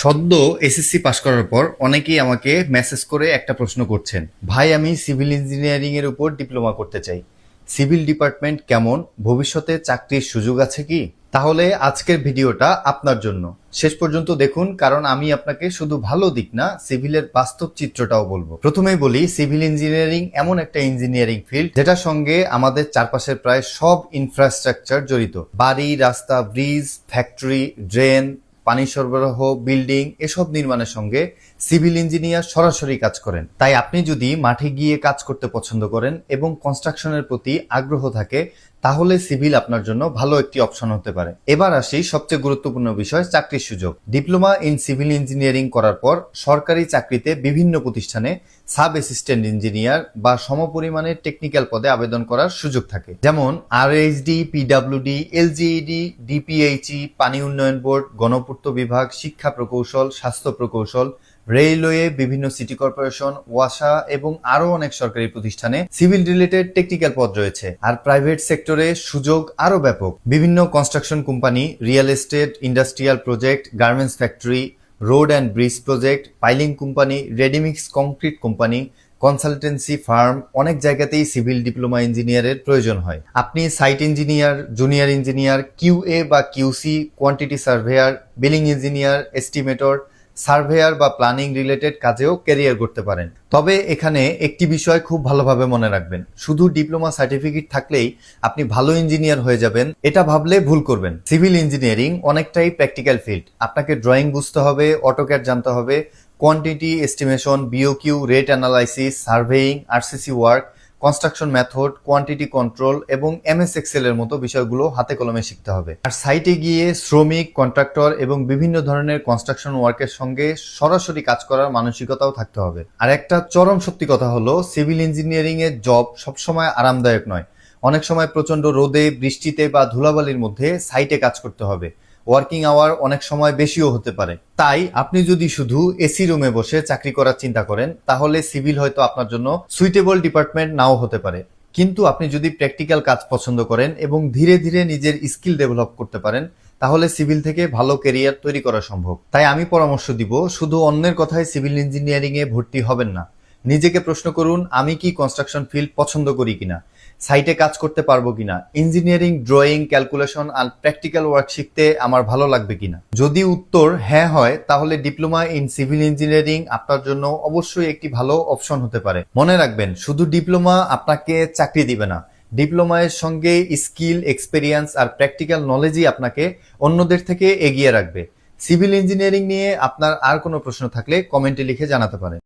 সদ্য এসএসসি পাশ করার পর অনেকেই আমাকে মেসেজ করে একটা প্রশ্ন করছেন, ভাই আমি সিভিল ইঞ্জিনিয়ারিং এর উপর ডিপ্লোমা করতে চাই, সিভিল ডিপার্টমেন্ট কেমন, ভবিষ্যতে চাকরির সুযোগ আছে কি? তাহলে আজকের ভিডিওটা আপনার জন্য শেষ পর্যন্ত দেখুন, কারণ আমি আপনাকে শুধু ভালো দিক না, সিভিলের বাস্তব চিত্রটাও বলবো। প্রথমেই বলি, সিভিল ইঞ্জিনিয়ারিং এমন একটা ইঞ্জিনিয়ারিং ফিল্ড যেটার সঙ্গে আমাদের চারপাশের প্রায় সব ইনফ্রাস্ট্রাকচার জড়িত। বাড়ি, রাস্তা, ব্রিজ, ফ্যাক্টরি, ড্রেন, পানি সরবরাহ, বিল্ডিং এসব নির্মাণের সঙ্গে সিভিল ইঞ্জিনিয়ার সরাসরি কাজ করেন। তাই আপনি যদি মাঠে গিয়ে কাজ করতে পছন্দ করেন এবং কনস্ট্রাকশনের প্রতি আগ্রহ থাকে, তাহলে সিভিল আপনার জন্য ভালো একটি অপশন হতে পারে। এবার আসি সবচেয়ে গুরুত্বপূর্ণ বিষয়, চাকরির সুযোগ। ডিপ্লোমা ইন সিভিল ইঞ্জিনিয়ারিং করার পর সরকারি চাকরিতে বিভিন্ন প্রতিষ্ঠানে সাব অ্যাসিস্ট্যান্ট ইঞ্জিনিয়ার বা সমপরিমাণের টেকনিক্যাল পদে আবেদন করার সুযোগ থাকে। যেমন আরএইচডি, পিডব্লিউডি, এলজিইডি, ডিপিএইচই, পানি উন্নয়ন বোর্ড, গণপূর্ত বিভাগ, শিক্ষা প্রকৌশল, স্বাস্থ্য প্রকৌশল, রেলওয়ে, বিভিন্ন সিটি কর্পোরেশন, ওয়াসা এবং আরো অনেক সরকারি প্রতিষ্ঠানে সিভিল রিলেটেড টেকনিক্যাল পদ রয়েছে। আর প্রাইভেট সেক্টরে সুযোগ আরো ব্যাপক। বিভিন্ন construction company, real estate, industrial project, garments factory, road and bridge project, piling company, readymix concrete company, consultancy firm, অনেক জায়গাতেই সিভিল ডিপ্লোমা ইঞ্জিনিয়ারের প্রয়োজন হয়। আপনি site engineer, junior engineer, QA বা QC, quantity surveyor, billing engineer, estimator, surveyor বা planning related কাজেও career করতে পারেন। তবে এখানে একটি বিষয় খুব ভালোভাবে মনে রাখবেন, শুধু ডিপ্লোমা সার্টিফিকেট থাকলেই আপনি ভালো ইঞ্জিনিয়ার হয়ে যাবেন, এটা ভাবলে ভুল করবেন। সিভিল ইঞ্জিনিয়ারিং অনেকটাই প্র্যাকটিক্যাল ফিল্ড। আপনাকে ড্রয়িং বুঝতে হবে, অটোক্যাড জানতে হবে, quantity estimation, BOQ, rate analysis, surveying, RCC work, construction method, quantity control এবং এমএস এক্সেল এর মতো বিষয়গুলো হাতে কলমে শিখতে হবে। আর সাইটে গিয়ে শ্রমিক, কন্ট্রাক্টর এবং বিভিন্ন ধরনের কনস্ট্রাকশন ওয়ার্কের সঙ্গে সরাসরি কাজ করার মানসিকতাও থাকতে হবে। আর একটা চরম সত্যি কথা হলো, সিভিল ইঞ্জিনিয়ারিং এর জব সবসময় আরামদায়ক নয়। অনেক সময় প্রচন্ড রোদে, বৃষ্টিতে বা ধুলাবালির মধ্যে সাইটে কাজ করতে হবে। ওয়ার্কিং আওয়ার অনেক সময় বেশিও হতে পারে। তাই আপনি যদি শুধু এসি রুমে বসে চাকরি করার চিন্তা করেন, তাহলে সিভিল হয়তো আপনার জন্য সুইটেবল ডিপার্টমেন্ট নাও হতে পারে। কিন্তু আপনি যদি প্র্যাকটিক্যাল কাজ পছন্দ করেন এবং ধীরে ধীরে নিজের স্কিল ডেভেলপ করতে পারেন, তাহলে সিভিল থেকে ভালো ক্যারিয়ার তৈরি করা সম্ভব। তাই আমি পরামর্শ দিব, শুধু অন্যের কথায় সিভিল ইঞ্জিনিয়ারিং এ ভর্তি হবেন না। নিজেকে প্রশ্ন করুন, আমি কি কনস্ট্রাকশন ফিল্ড পছন্দ করি কিনা, সাইটে কাজ করতে পারবো কিনা, ইঞ্জিনিয়ারিং ড্রয়িং, ক্যালকুলেশন আর প্র্যাকটিক্যাল ওয়ার্ক শিখতে আমার ভালো লাগবে কিনা। যদি উত্তর হ্যাঁ হয়, তাহলে ডিপ্লোমা ইন সিভিল ইঞ্জিনিয়ারিং আপনার জন্য অবশ্যই একটি ভালো অপশন হতে পারে। মনে রাখবেন, শুধু ডিপ্লোমা আপনাকে চাকরি দিবে না, ডিপ্লোমার সঙ্গে স্কিল, এক্সপেরিয়েন্স আর প্র্যাকটিক্যাল নলেজই আপনাকে অন্যদের থেকে এগিয়ে রাখবে। সিভিল ইঞ্জিনিয়ারিং নিয়ে আপনার আর কোনো প্রশ্ন থাকলে কমেন্টে লিখে জানাতে পারেন।